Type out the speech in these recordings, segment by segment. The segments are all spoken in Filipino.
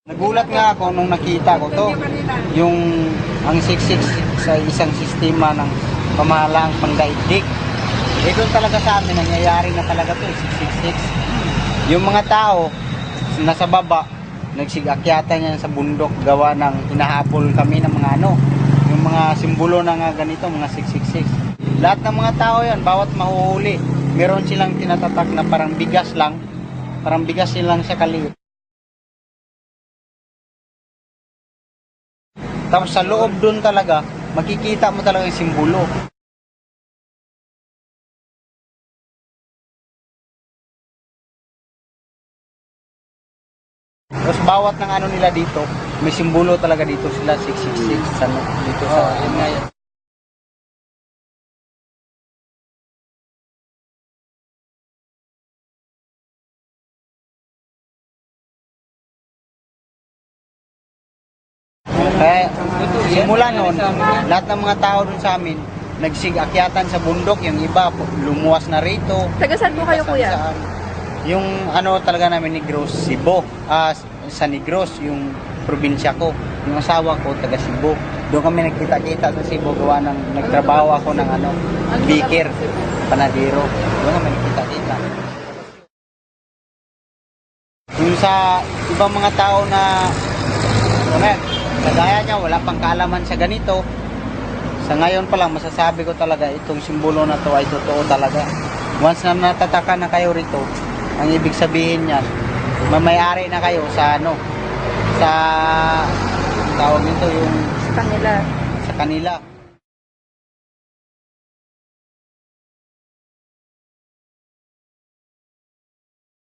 Nagulat nga ako nung nakita ko to, yung ang 66 sa isang sistema ng pamahalaang pangdaigdig. Eh doon talaga sa amin, nangyayari na talaga to, 666. Yung mga tao, nasa baba, nagsigakyatan niya sa bundok, gawa ng hinahabol kami ng mga yung mga simbolo na nga ganito, mga 666. Lahat ng mga tao yan, bawat mahuhuli, meron silang tinatatak na parang bigas lang siya kaliit. Tapos sa loob doon talaga, makikita mo talaga yung simbolo. Tapos bawat ng nila dito, may simbolo talaga dito sila, 666, dito sa yun nga yun. Kaya simula noon, lahat ng mga tao dun sa amin, nagsigakyatan sa bundok, yung iba lumuwas na rito. Taga saan po kayo, kuya? Yung talaga namin Negros, Cebu. Sa Negros, yung probinsya ko. Yung asawa ko, taga Cebu. Doon kami nagkita-kita sa Cebu, gawa ng nagtrabaho ako ng baker, panadero. Doon kami nagkita-kita. Yung sa ibang mga tao na kagaya niya, wala pang kaalaman sa ganito. Sa ngayon pa lang, masasabi ko talaga, itong simbolo na to ay totoo talaga. Once na natataka na kayo rito, ang ibig sabihin niyan, mamayari na kayo sa sa tawag nito, yung sa kanila.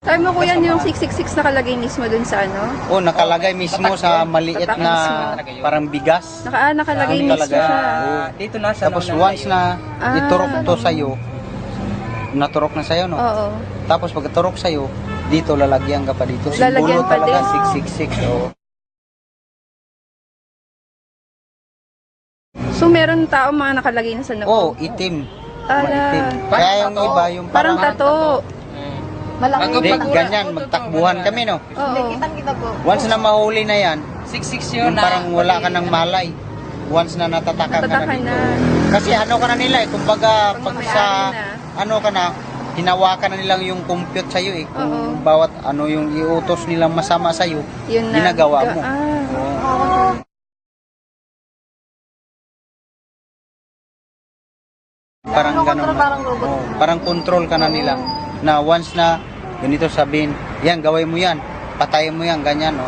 Sabi mo, kuya, yung 666 nakalagay mismo dun sa Oh, nakalagay mismo sa maliit na parang bigas. Nakalagay mismo talaga. siya. Dito na sa Tapos once na iturok to sa'yo, naturok na sa'yo, no? Oo. Tapos pag turok sa'yo, dito lalagyan ka pa dito. Lalagyan Simbolo pa talaga, din. 666. Oh. So, meron tao mga nakalagay na sa Oh, noo. itim. Ala. Maitim. Kaya yung iba, yung Parang tato. Hindi, ganyan, magtakbuhan kami, no? Oo. Once na mahuli na yan, 6-6 yun yung parang wala ka ng malay. Once na natataka ka Natataka na dito. na. Kasi ka na nila eh. Kumbaga, pag sa, Mamayari ka na, hinawakan na nilang yung compute sa'yo eh. Kung Oo. bawat yung iutos nilang masama sa'yo, Yun na. ginagawa mo. Ah. Parang ganun. Parang control ka na nila. Na once na ganito sabihin, yan, gawin mo yan, patayin mo yan, ganyan, no?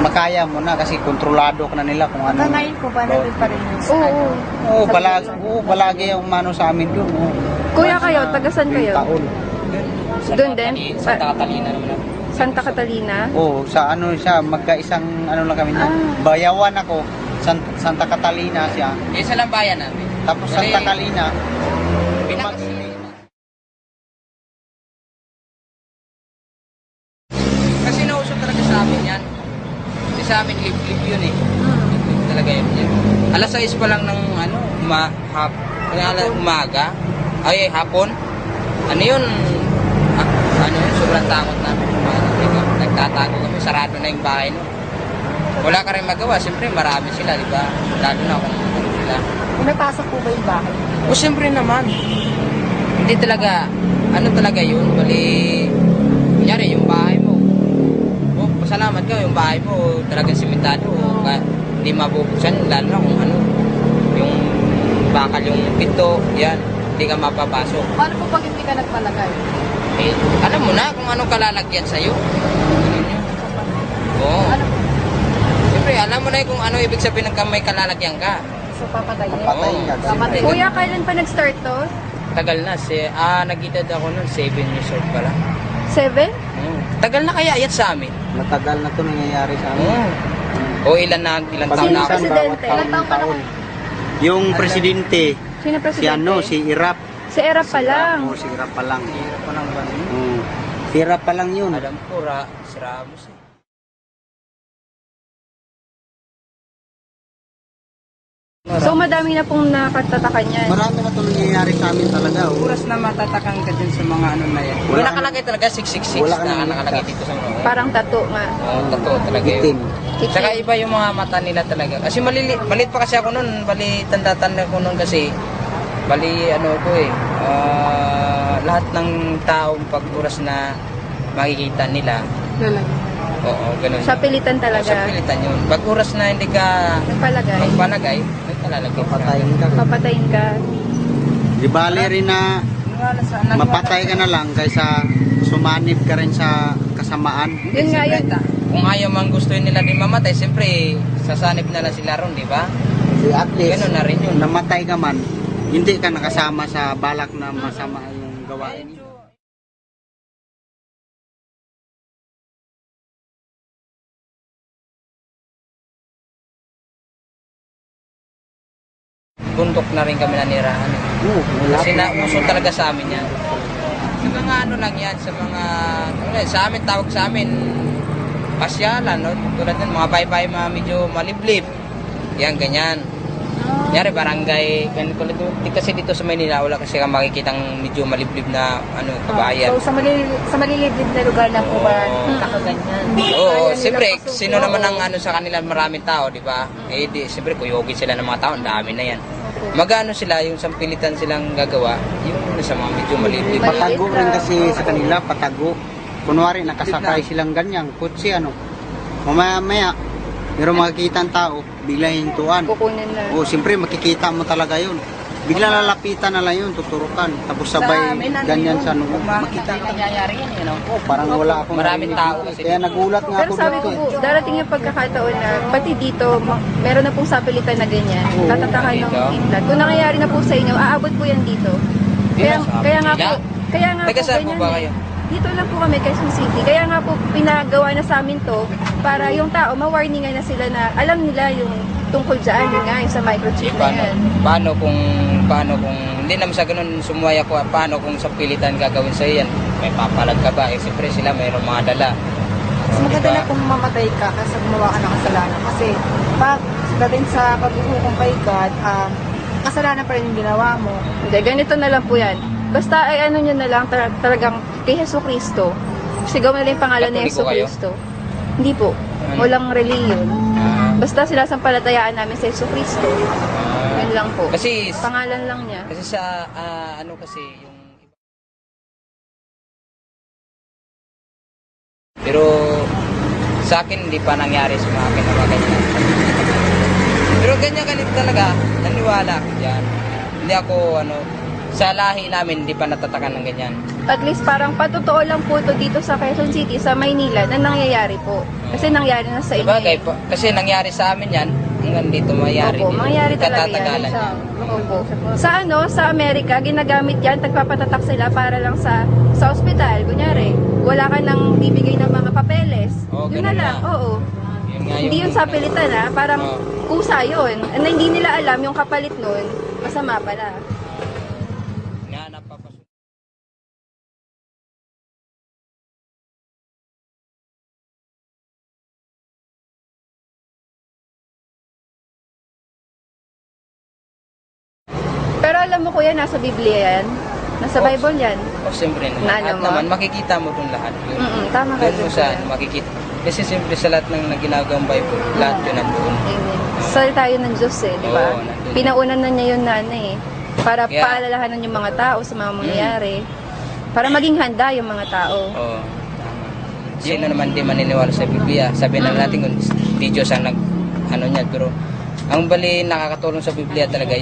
Makaya mo na kasi kontrolado ka na nila kung ano. Ngayon po ba nandun pa rin yung Oo. Balagi yung umano sa amin doon. Kuya kayo, taga saan kayo? Taon. Doon din? Santa Catalina naman. Santa Catalina? Oo, sa siya, magkaisang lang kami niya. Bayawan ako, Santa Catalina siya. Isa lang bayan namin. Tapos Santa Catalina, Kasi nausok talaga sa amin yan. Kasi sa amin, live yun eh. Live talaga yun. Alas 6 pa lang ng umaga. Ay, hapon. Ano yun? Sobrang takot namin. Nagtatago kami, sarado na yung bahay. No? Wala ka rin magawa. Siyempre, marami sila, di ba? Lalo na kung ano sila. Kung may pasok po ba yung bahay? O, siyempre naman. Hindi talaga, talaga yun? Bali, kunyari, yung bahay mo. O, pasalamat ka, yung bahay mo, talagang simentado. Hindi mabubuksan, lalo na kung yung bakal, yung pinto, yan, hindi ka mapapasok. Paano po pag hindi ka nagpalagay? Eh, alam mo na kung anong kalalagyan sa'yo. Oo. Siyempre, alam mo na kung ano ibig sabihin ng may kalalagyan ka. So papatayin? Papatayin ka. Papatay. Kuya, kailan pa nag-start to? Tagal na. Nag-edad ako nun, 7 years old pala. 7? Tagal na kaya yan sa amin. matagal na to nangyayari sa amin. O ilan taon na ako. Presidente? Ilang taon. Yung presidente, Sino presidente? si Irap. Si Era pa lang. Si Irap pa lang. Hirap pa lang ba? Si Irap pa lang yun. Alam ko, si Ramos. So madami na pong nakatatakan yan. Marami na ito nangyayari sa amin talaga. Oh. Oras na matatakang ka dyan sa mga ano na yan. Wala Wala ka- nakalagay talaga 666 Wala ka na nakikita. nakalagay dito sa mga. Parang tattoo nga. Totoo talaga Itim. yun. Saka iba yung mga mata nila talaga. Kasi malit pa kasi ako noon. Bali tanda-tanda ko noon kasi. Bali ano ko eh. Lahat ng taong pag oras na makikita nila. Oo, ganun. Sa pilitan talaga. Sa pilitan yun. Pag oras na hindi ka Nagpalagay. magpalagay, nagpalalagay ka. Papatayin ka. Papatayin ka. Di bali rin na mapatay ka na lang kaysa sumanib ka rin sa kasamaan. Yun nga yun. Kung ayaw mang gusto nila din mamatay, siyempre sasanib na lang sila ron, di ba? At least, Ganun na rin yun. namatay ka man, hindi ka nakasama sa balak na masama yung gawain. Bundok na rin kami nanirahan. Wala Kasi po. nauso talaga sa amin yan. Sa mga ano lang yan, sa mga, sa amin, tawag sa amin, pasyalan, no? Tulad nun, mga baybay, mga medyo maliblib. Yan, ganyan. Yari, barangay, ganito. Di kasi dito sa Maynila, wala kasi kang makikitang medyo maliblib na ano, kabayan. So sa malilibid na lugar na po ba Oo. kakaganyan? Oo, siyempre, sino naman ang ano sa kanila, maraming tao, di ba? Eh, di, siyempre, kuyogin sila ng mga tao, ang dami na yan. Magano sila, yung sampilitan silang gagawa, yung sa mga medyo maliblib. Patago rin kasi sa kanila, patago. Kunwari, nakasakay silang ganyang, kutsi, ano. Mamaya-maya, meron makikita ang tao, bigla hintuan. Kukunin na. O, siyempre, makikita mo talaga yun. Bigla lalapitan na lang yun, tuturukan. Tapos sabay, ganyan sa nung makita ka. nangyayari yan, you know? Oh, parang wala akong Maraming narinig tao dito. kasi Kaya dito. nagulat nga Pero ako sabi dito ko eh. po, darating yung pagkakataon na pati dito, meron na pong sapilitan na ganyan. Oo, Tatatakan ng dito. kidlat. Kung nangyayari na po sa inyo, aabot po yan dito. Kaya, Dito sa kaya nga po, Manila? kaya nga Taga po saan po ganyan ba eh. kayo? Dito lang po kami, Quezon City. Kaya nga po, pinagawa na sa amin to para yung tao, ma-warningan na sila na alam nila yung tungkol dyan, yun nga, yung sa microchip na yan. Paano kung hindi naman sa ganun sumuway ako, paano kung sa pilitan gagawin sa yan? May papalag ka ba? Eh, siyempre sila mayroong mga dala. Mas maganda na kung mamatay ka kasi gumawa ka ng kasalanan. Kasi pag dating sa paghuhukom kay God, kasalanan pa rin yung ginawa mo. Hindi, ganito na lang po yan. Basta ay ano nyo na lang, talagang kay Heso Kristo. Sigaw na lang yung pangalan ni Katoliko Heso kayo? Kristo. Hindi po. Ano? Walang reliyon. Ah, Basta sinasampalatayaan namin sa Heso Kristo. Yun lang po. kasi Pangalan lang niya. sa ano kasi yung pero sa akin hindi pa nangyari sa mga akin na mga ganyan. Pero ganyan talaga, naniwala ako dyan. Hindi ako sa lahi namin hindi pa natatakan ng ganyan. At least parang patotoo lang po to dito sa Quezon City, sa Maynila, na nangyayari po. Kasi nangyari na sa inyo. Sabagay, kasi nangyari sa amin yan, hanggang dito mangyari. Opo, mangyari talaga yan. Katatagalan yan. Opo. Sa Amerika, ginagamit yan, tagpapatatak sila para lang sa ospital. Kunyari, wala ka nang bibigay ng mga papeles. Oo, Yun na ganun lang, na. oo. Yun nga Hindi yun sa pilitan parang Oo. kusa yun. Na hindi nila alam yung kapalit nun, masama pala. Nga napapasok. Pero alam mo kuya, nasa Biblia yan. Nasa Oo. Bible yan. O siyempre naman, Na lahat naman. naman, makikita mo dun lahat yun. Tama ka Doon mo dun, saan, kuya. makikita. Kasi siyempre sa lahat ng ginagawang Bible, lahat yun nandun. Amen. Salita yun ng Diyos eh, di ba? Oo, nandun. Pinaunan na niya yun na para Kaya- paalalahanan yung mga tao sa mga mangyayari. Para maging handa yung mga tao. Oo, tama. Sino naman di maniniwala sa Biblia? Sabihin na natin kung di Diyos ang nag, niya, pero ang bali nakakatulong sa Biblia talaga